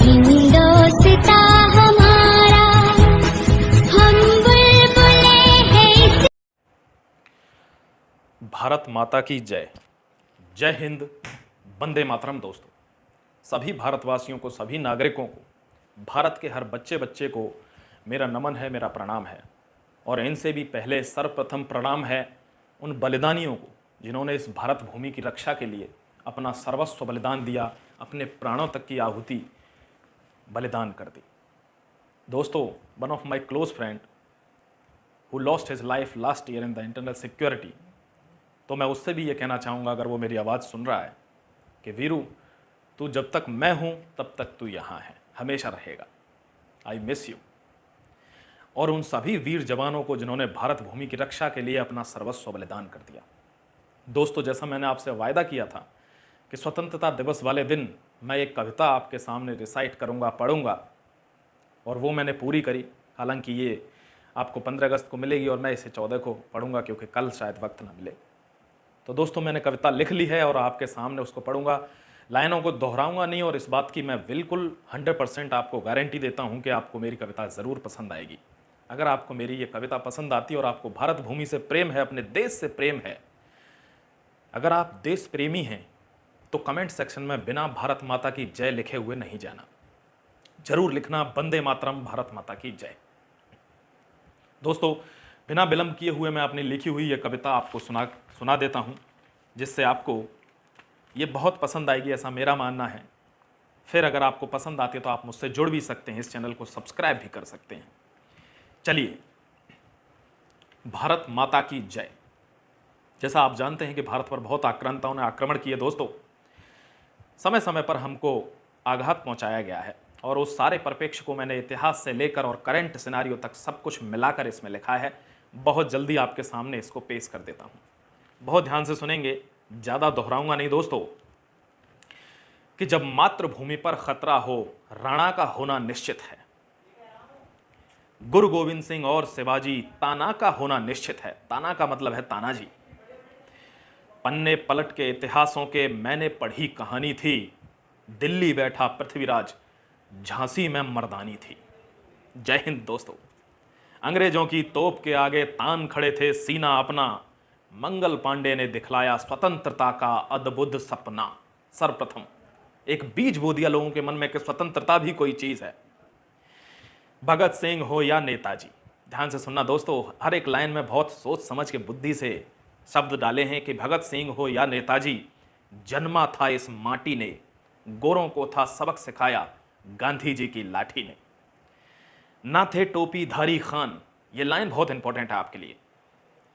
हिंदोस्तां हमारा, हम बुलबुलें हैं इस। भारत माता की जय। जय हिंद, वंदे मातरम। दोस्तों, सभी भारतवासियों को, सभी नागरिकों को, भारत के हर बच्चे बच्चे को मेरा नमन है, मेरा प्रणाम है। और इनसे भी पहले सर्वप्रथम प्रणाम है उन बलिदानियों को जिन्होंने इस भारत भूमि की रक्षा के लिए अपना सर्वस्व बलिदान दिया, अपने प्राणों तक की आहुति बलिदान कर दी। दोस्तों, one of my close friend who lost his life last year in the internal security, तो मैं उससे भी ये कहना चाहूँगा, अगर वो मेरी आवाज़ सुन रहा है, कि वीरू, तू जब तक मैं हूँ तब तक तू यहाँ है, हमेशा रहेगा। I miss you. और उन सभी वीर जवानों को जिन्होंने भारत भूमि की रक्षा के लिए अपना सर्वस्व बलिदान कर दिया। दोस्तों, जैसा मैंने आपसे वायदा किया था कि स्वतंत्रता दिवस वाले दिन मैं एक कविता आपके सामने रिसाइट करूँगा, पढ़ूँगा, और वो मैंने पूरी करी। हालांकि ये आपको 15 अगस्त को मिलेगी और मैं इसे 14 को पढ़ूँगा, क्योंकि कल शायद वक्त ना मिले। तो दोस्तों, मैंने कविता लिख ली है और आपके सामने उसको पढ़ूंगा। लाइनों को दोहराऊंगा नहीं, और इस बात की मैं बिल्कुल 100% आपको गारंटी देता हूं कि आपको मेरी कविता ज़रूर पसंद आएगी। अगर आपको मेरी ये कविता पसंद आती है और आपको भारत भूमि से प्रेम है, अपने देश से प्रेम है, अगर आप देश प्रेमी हैं, तो कमेंट सेक्शन में बिना भारत माता की जय लिखे हुए नहीं जाना। जरूर लिखना, वंदे मातरम, भारत माता की जय। दोस्तों, बिना विलंब किए हुए मैं अपनी लिखी हुई ये कविता आपको सुना देता हूँ, जिससे आपको ये बहुत पसंद आएगी, ऐसा मेरा मानना है। फिर अगर आपको पसंद आती है तो आप मुझसे जुड़ भी सकते हैं, इस चैनल को सब्सक्राइब भी कर सकते हैं। चलिए, भारत माता की जय। जैसा आप जानते हैं कि भारत पर बहुत आक्रांताओं ने आक्रमण किए। दोस्तों, समय समय पर हमको आघात पहुंचाया गया है, और उस सारे परिप्रेक्ष्य को मैंने इतिहास से लेकर और करंट सिनारियो तक सब कुछ मिलाकर इसमें लिखा है। बहुत जल्दी आपके सामने इसको पेश कर देता हूं। बहुत ध्यान से सुनेंगे, ज़्यादा दोहराऊंगा नहीं। दोस्तों, कि जब मातृभूमि पर खतरा हो, राणा का होना निश्चित है। गुरु गोविंद सिंह और शिवाजी, ताना का होना निश्चित है। ताना का मतलब है तानाजी। पन्ने पलट के इतिहासों के मैंने पढ़ी कहानी थी, दिल्ली बैठा पृथ्वीराज, झांसी में मर्दानी थी। जय हिंद। दोस्तों, अंग्रेजों की तोप के आगे तान खड़े थे सीना अपना, मंगल पांडे ने दिखलाया स्वतंत्रता का अद्भुत सपना। सर्वप्रथम एक बीज बो दिया लोगों के मन में कि स्वतंत्रता भी कोई चीज है। भगत सिंह हो या नेताजी, ध्यान से सुनना दोस्तों, हर एक लाइन में बहुत सोच समझ के बुद्धि से शब्द डाले हैं। कि भगत सिंह हो या नेताजी, जन्मा था इस माटी ने, गोरों को था सबक सिखाया गांधी जी की लाठी ने। ना थे टोपी धारी खान, ये लाइन बहुत इंपॉर्टेंट है आपके लिए,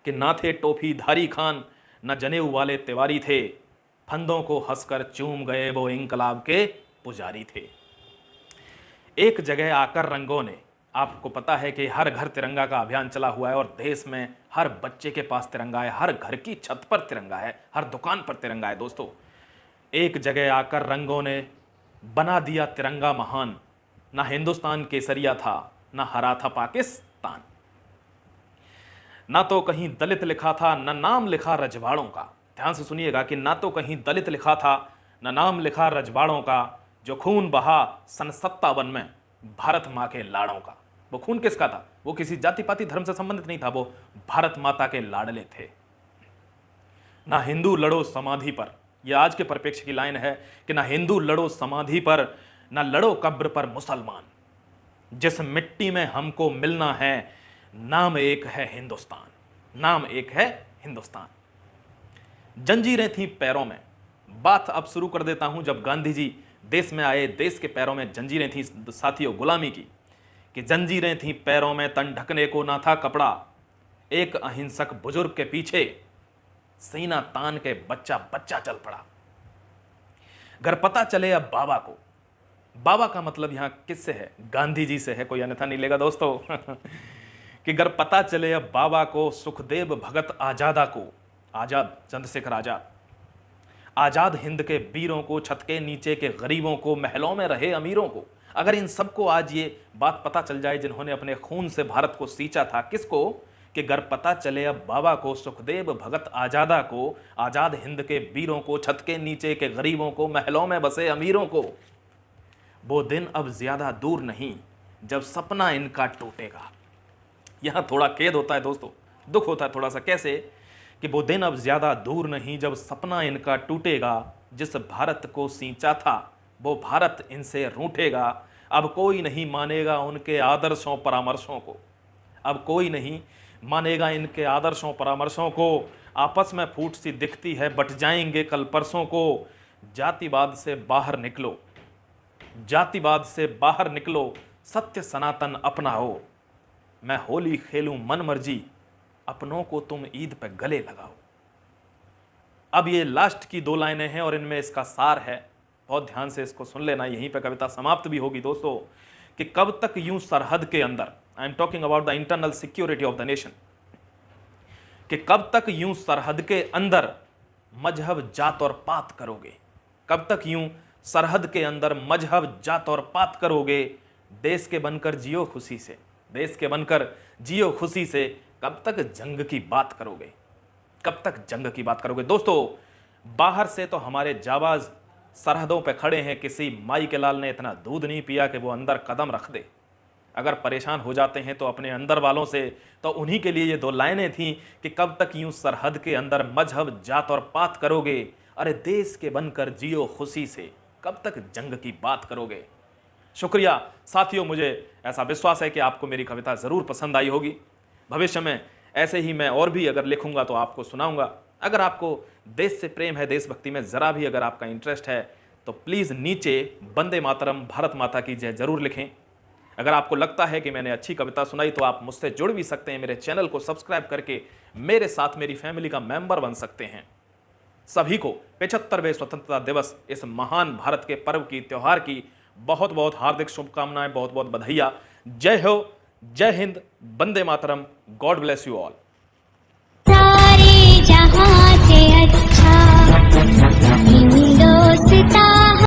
कि ना थे टोपी धारी खान, न जनेऊ वाले तिवारी थे, फंदों को हंसकर चूम गए वो इंकलाब के पुजारी थे। एक जगह आकर रंगों ने, आपको पता है कि हर घर तिरंगा का अभियान चला हुआ है, और देश में हर बच्चे के पास तिरंगा है, हर घर की छत पर तिरंगा है, हर दुकान पर तिरंगा है। दोस्तों, एक जगह आकर रंगों ने बना दिया तिरंगा महान, ना हिंदुस्तान केसरिया था, ना हरा था पाकिस्तान। ना तो कहीं दलित लिखा था, ना नाम लिखा रजवाड़ों का। ध्यान से सुनिएगा कि ना तो कहीं दलित लिखा था, ना नाम लिखा रजवाड़ों का, जो खून बहा सन 57 में भारत माँ के लाड़ों का। वो खून किसका था? वो किसी जाति पाति धर्म से संबंधित नहीं था, वो भारत माता के लाडले थे। ना हिंदू लड़ो समाधि पर, यह आज के परिप्रेक्ष्य की लाइन है, कि ना हिंदू लड़ो समाधि पर, ना लड़ो कब्र पर मुसलमान, जिस मिट्टी में हमको मिलना है, नाम एक है हिंदुस्तान, नाम एक है हिंदुस्तान। जंजीरें थी पैरों में, बात अब शुरू कर देता हूं। जब गांधी जी देश में आए, देश के पैरों में जंजीरें थी साथियों, गुलामी की। कि जंजीरें थी पैरों में, तन ढकने को ना था कपड़ा, एक अहिंसक बुजुर्ग के पीछे सीना तान के बच्चा बच्चा चल पड़ा। घर पता चले अब बाबा को, बाबा का मतलब यहां किससे है? गांधी जी से है, कोई अन्यथा नहीं लेगा दोस्तों। कि घर पता चले अब बाबा को, सुखदेव भगत आजादा को, आजाद चंद्रशेखर आजाद, आजाद हिंद के वीरों को, छत के नीचे के गरीबों को, महलों में रहे अमीरों को। अगर इन सबको आज ये बात पता चल जाए जिन्होंने अपने खून से भारत को सींचा था, किसको? कि घर पता चले अब बाबा को, सुखदेव भगत आजादा को, आजाद हिंद के वीरों को, छत के नीचे के गरीबों को, महलों में बसे अमीरों को। वो दिन अब ज्यादा दूर नहीं जब सपना इनका टूटेगा। यहां थोड़ा खेद होता है दोस्तों, दुख होता है थोड़ा सा। कैसे कि वो दिन अब ज्यादा दूर नहीं जब सपना इनका टूटेगा, जिस भारत को सींचा था वो भारत इनसे रूठेगा। अब कोई नहीं मानेगा उनके आदर्शों परामर्शों को, अब कोई नहीं मानेगा इनके आदर्शों परामर्शों को। आपस में फूट सी दिखती है, बट जाएंगे कल परसों को। जातिवाद से बाहर निकलो, जातिवाद से बाहर निकलो, सत्य सनातन अपनाओ। मैं होली खेलूं मन मर्जी, अपनों को तुम ईद पे गले लगाओ। अब ये लास्ट की 2 लाइनें हैं और इनमें इसका सार है, बहुत ध्यान से इसको सुन लेना। यहीं पे कविता समाप्त भी होगी दोस्तों। कि कब तक यूं सरहद के अंदर, I am talking about the internal security of the nation, कि कब तक यूं सरहद के अंदर मजहब जात और पात करोगे, कब तक यूं सरहद के अंदर मजहब जात और पात करोगे। देश के बनकर जियो खुशी से, देश के बनकर जियो खुशी से, कब तक जंग की बात करोगे, कब तक जंग की बात करोगे। दोस्तों बाहर से तो हमारे जाबाज सरहदों पे खड़े हैं, किसी माई के लाल ने इतना दूध नहीं पिया कि वो अंदर कदम रख दे। अगर परेशान हो जाते हैं तो अपने अंदर वालों से, तो उन्हीं के लिए ये 2 लाइनें थीं कि कब तक यूं सरहद के अंदर मजहब जात और पात करोगे। अरे देश के बनकर जियो खुशी से, कब तक जंग की बात करोगे। शुक्रिया साथियों, मुझे ऐसा विश्वास है कि आपको मेरी कविता ज़रूर पसंद आई होगी। भविष्य में ऐसे ही मैं और भी अगर लिखूंगा तो आपको सुनाऊंगा। अगर आपको देश से प्रेम है, देशभक्ति में ज़रा भी अगर आपका इंटरेस्ट है, तो प्लीज़ नीचे वंदे मातरम भारत माता की जय ज़रूर लिखें। अगर आपको लगता है कि मैंने अच्छी कविता सुनाई तो आप मुझसे जुड़ भी सकते हैं, मेरे चैनल को सब्सक्राइब करके मेरे साथ मेरी फैमिली का मेंबर बन सकते हैं। सभी को 75वें स्वतंत्रता दिवस, इस महान भारत के पर्व की, त्योहार की बहुत बहुत हार्दिक शुभकामनाएं, बहुत बहुत बधाइयाँ। जय हो, जय Hind, Vande Mataram, God bless you all.